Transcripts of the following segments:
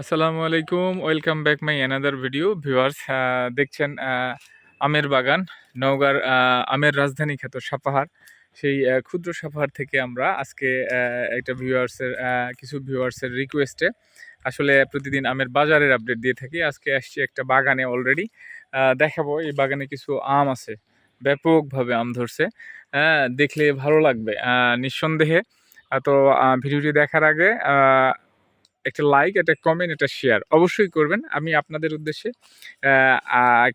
আসসালামু আলাইকুম। Welcome back my another video. Viewers দেখছেন আমের বাগান, নওগাঁর আমের রাজধানী খ্যাত সাপাহার। সেই ক্ষুদ্র সাপাহার থেকে আমরা আজকে একটা কিছু ভিউয়ার্সের রিকোয়েস্টে আসলে প্রতিদিন আমের বাজারের আপডেট দিয়ে থাকি। আজকে আসছি একটা বাগানে অলরেডি। দেখাবো এই বাগানে কিছু আম আছে। ব্যাপকভাবে আম ধরছে। দেখলে ভালো লাগবে নিঃসন্দেহে। তো ভিডিওটি দেখার আগে একটা লাইক, একটা কমেন্ট, একটা শেয়ার অবশ্যই করবেন। আমি আপনাদের উদ্দেশ্যে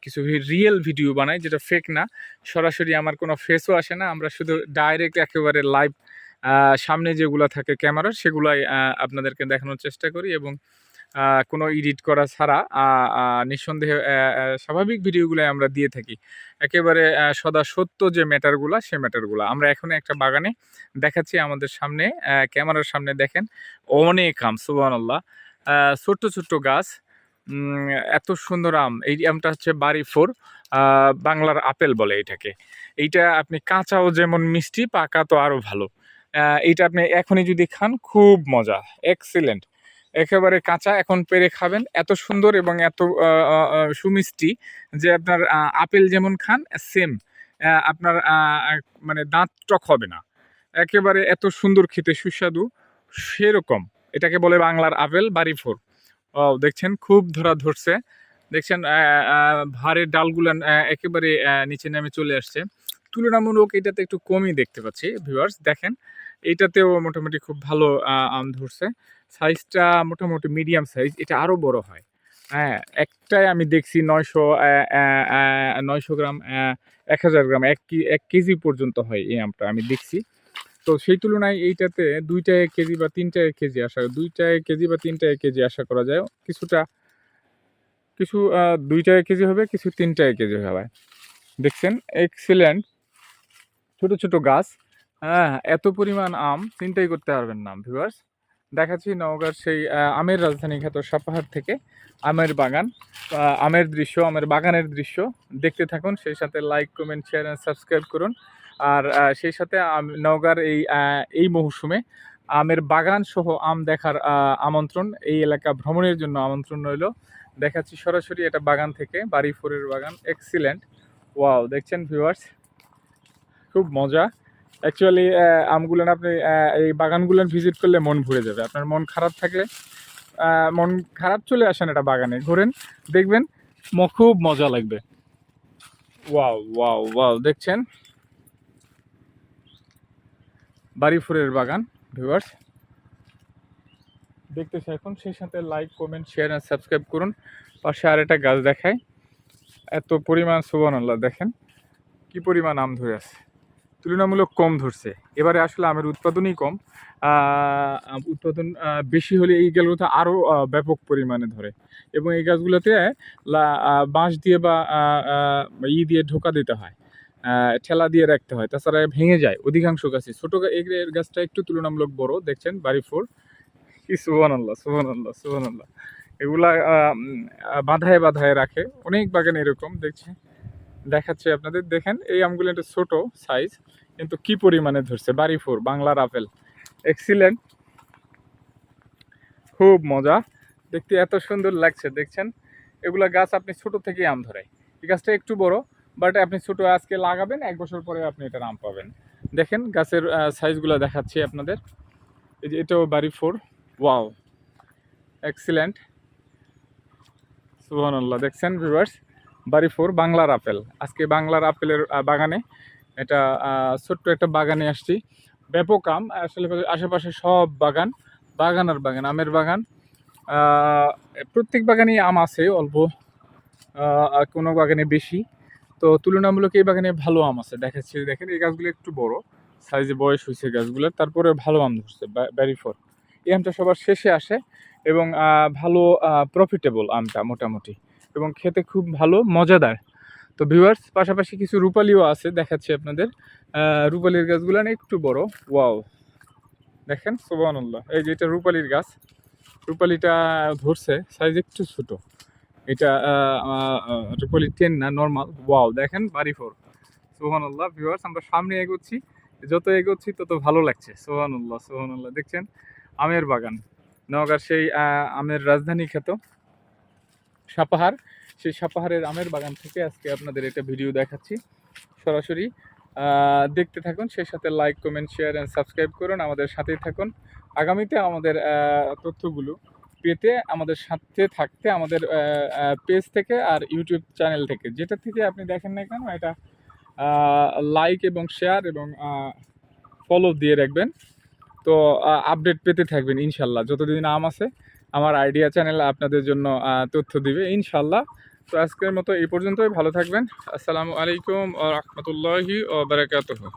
কিছু রিয়েল ভিডিও বানাই, যেটা ফেক না। সরাসরি আমার কোনো ফেসও আসে না। আমরা শুধু ডাইরেক্ট একেবারে লাইভ সামনে যেগুলা থাকে ক্যামেরার, সেগুলাই আপনাদেরকে দেখানোর চেষ্টা করি এবং কোনো এডিট করা ছাড়া নিঃসন্দেহে স্বাভাবিক ভিডিওগুলাই আমরা দিয়ে থাকি। একেবারে সদা সত্য যে ম্যাটারগুলা, সে ম্যাটারগুলা। আমরা এখন একটা বাগানে দেখাচ্ছি আমাদের সামনে, ক্যামেরার সামনে দেখেন অনেক আম, সুবহানাল্লাহ। ছোট্ট, ছোট্ট গাছ। এত সুন্দর আম। এই আমটা হচ্ছে বাড়ি 4, বাংলার আপেল বলে এটাকে। এইটা আপনি কাঁচাও যেমন মিষ্টি, পাকা তো আরও ভালো। এইটা আপনি এখনই যদি খান খুব মজা, এক্সিলেন্ট। একেবারে কাঁচা এখন পেড়ে খাবেন, এত সুন্দর এবং এত সুমিষ্টি যে আপনার আপেল যেমন খান সেম আপনার মানে দাঁত টক হবে না। একেবারে এত সুন্দর খেতে, সুস্বাদু সেরকম। এটাকে বলে বাংলার আপেল বাড়ি 4। দেখছেন খুব ধরছে। দেখছেন ভারের ডালগুলান একেবারে নিচে নেমে চলে আসছে। তুলনামূলক এটাতে একটু কমই দেখতে পাচ্ছি ভিউয়ার্স। দেখেন এইটাতেও মোটামুটি খুব ভালো আম ধরছে। সাইজটা মোটামুটি মিডিয়াম সাইজ। এটা আরও বড় হয়। হ্যাঁ, একটাই আমি দেখছি ৯০০ ৯০০ গ্রাম, ১,০০০ গ্রাম, ১ কেজি পর্যন্ত হয় এই আমটা আমি দেখছি। তো সেই তুলনায় এইটাতে ২ টা ১ কেজি বা ৩ টা ১ কেজি ২ টা ১ কেজি বা ৩ টা ১ কেজি আশা করা যায়। কিছু ২ টা ১ কেজি হবে, কিছু ৩ টা ১ কেজি হবে। দেখছেন এক্সিলেন্ট ছোট, ছোট গাছ। এত পরিমাণ আম চিন্তাই করতে পারবেন না ভিউয়ার্স। দেখাচ্ছি নওগাঁর সেই আমের রাজধানী খ্যাত সাপাহার থেকে আমের বাগান, আমের দৃশ্য, আমের বাগানের দৃশ্য দেখতে থাকুন। সেই সাথে like, comment, share and subscribe করুন। আর সেই সাথে নওগাঁর এই মৌসুমে আমের বাগান সহ আম দেখার আমন্ত্রণ, এই এলাকা ভ্রমণের জন্য আমন্ত্রণ রইল। দেখাচ্ছি সরাসরি এটা বাগান থেকে, বাড়ি 4 এর বাগান। এক্সিলেন্ট। ওয়াও! দেখছেন ভিউয়ার্স, খুব মজা। অ্যাকচুয়ালি আমগুলান আপনি এই বাগানগুলান ভিজিট করলে মন ভরে যাবে। আপনার মন খারাপ থাকলে মন খারাপ চলে আসেন এটা বাগানে, ঘোরেন, দেখবেন খুব মজা লাগবে। Wow, wow, wow! দেখছেন বাড়ি 4 এর বাগান ভিউয়ার্স। দেখতেছি এখন, সেই সাথে like, comment, share and subscribe করুন। পাশে আরেকটা গাছ দেখাই। এত পরিমাণ সুবহানাল্লাহ, দেখেন কি পরিমাণ আম ধরে আছে। তুলনামূলক কম ধরছে। এবারে আসলে আমের উৎপাদনই কম। উৎপাদন বেশি হলে এই গাছগুলোতে আরও ব্যাপক পরিমাণে ধরে এবং এই গাছগুলোতে বাঁশ দিয়ে বা দিয়ে ঢোকা দিতে হয়, ঠেলা দিয়ে রাখতে হয়, তাছাড়া ভেঙে যায় অধিকাংশ গাছই। ছোটো এই গাছটা একটু তুলনামূলক বড়, দেখছেন বাড়ি 4। কি সুবহানাল্লাহ, সুবহানাল্লাহ, সুবহানাল্লাহ! এগুলা বাঁধায় বাঁধায় রাখে। অনেক বাগান এরকম দেখছি, দেখাচ্ছি আপনাদের। দেখেন এই আমগুলো একটু ছোট সাইজ, কিন্তু কি পরিমাণে ধরছে। বাড়ি 4 বাংলার আপেল, এক্সিলেন্ট, খুব মজা। দেখতে এত সুন্দর লাগছে, দেখছেন এগুলা গাছ আপনি ছোট থেকেই আম ধরে। এই গাছটা একটু বড়, বাট আপনি ছোট আজকে লাগাবেন, 1 বছর পরে আপনি এটার আম পাবেন। দেখেন গাছের সাইজগুলো দেখাচ্ছি আপনাদের। এই যে এটাও বাড়ি 4। ওয়াও! এক্সিলেন্ট, সুবহানাল্লাহ! দেখছেন ভিউয়ার্স, বাড়ি 4 বাংলার আপেল। আজকে বাংলার আপেলের বাগানে, এটা ছোট্ট একটা বাগানে আসছি। ব্যাপক আম আসলে, আশেপাশে সব বাগান, বাগান আর বাগান, আমের বাগান। প্রত্যেক বাগানেই আম আছে অল্প, কোনো বাগানে বেশি। তো তুলনামূলক এই বাগানে ভালো আম আছে। দেখাচ্ছি, দেখেন এই গাছগুলো একটু বড় সাইজে, বয়স হয়েছে গাছগুলোর, তারপরে ভালো আম ধরছে। বাড়ি 4 এই আমটা সবার শেষে আসে এবং ভালো প্রফিটেবল আমটা মোটামুটি, এবং খেতে খুব ভালো, মজাদার। তো ভিউয়ার্স, পাশাপাশি কিছু রূপালিও আছে, দেখাচ্ছি আপনাদের। রূপালির গাছগুলো না একটু বড়। ওয়াও! দেখেন সুবহানাল্লাহ! এই যে এটা রূপালির গাছ, রূপালিটা ধরছে, সাইজ একটু ছোট। এটা রূপালি 10 না, নর্মাল। ওয়াও! দেখেন বাড়ি 4, সুবহানাল্লাহ! ভিউয়ার্স, আমরা সামনে এগোচ্ছি, যত এগোচ্ছি তত ভালো লাগছে। সুবহানাল্লাহ, সুবহানাল্লাহ! দেখছেন আমের বাগান, নওগাঁর সেই আমের রাজধানী খ্যাত সাপাহার, সেই সাপাহারের আমের বাগান থেকে আজকে আপনাদের এটা ভিডিও দেখাচ্ছি সরাসরি। দেখতে থাকুন, সেই সাথে like, comment, share and subscribe করুন, আমাদের সাথেই থাকুন। আগামীতে আমাদের তথ্যগুলো পেতে, আমাদের সাথে থাকতে আমাদের পেজ থেকে আর ইউটিউব চ্যানেল থেকে, যেটা থেকে আপনি দেখেন না কেন, এটা লাইক এবং শেয়ার এবং ফলো দিয়ে রাখবেন। তো আপডেট পেতে থাকবেন ইনশাল্লাহ। যতদিন আম আছে আমার আইডিয়া চ্যানেল আপনাদের জন্য তথ্য দিবে ইনশাল্লাহ। তো আজকের মতো এই পর্যন্তই, ভালো থাকবেন। আসসালামু আলাইকুম ওয়া রাহমাতুল্লাহি ওয়া বারাকাতুহু।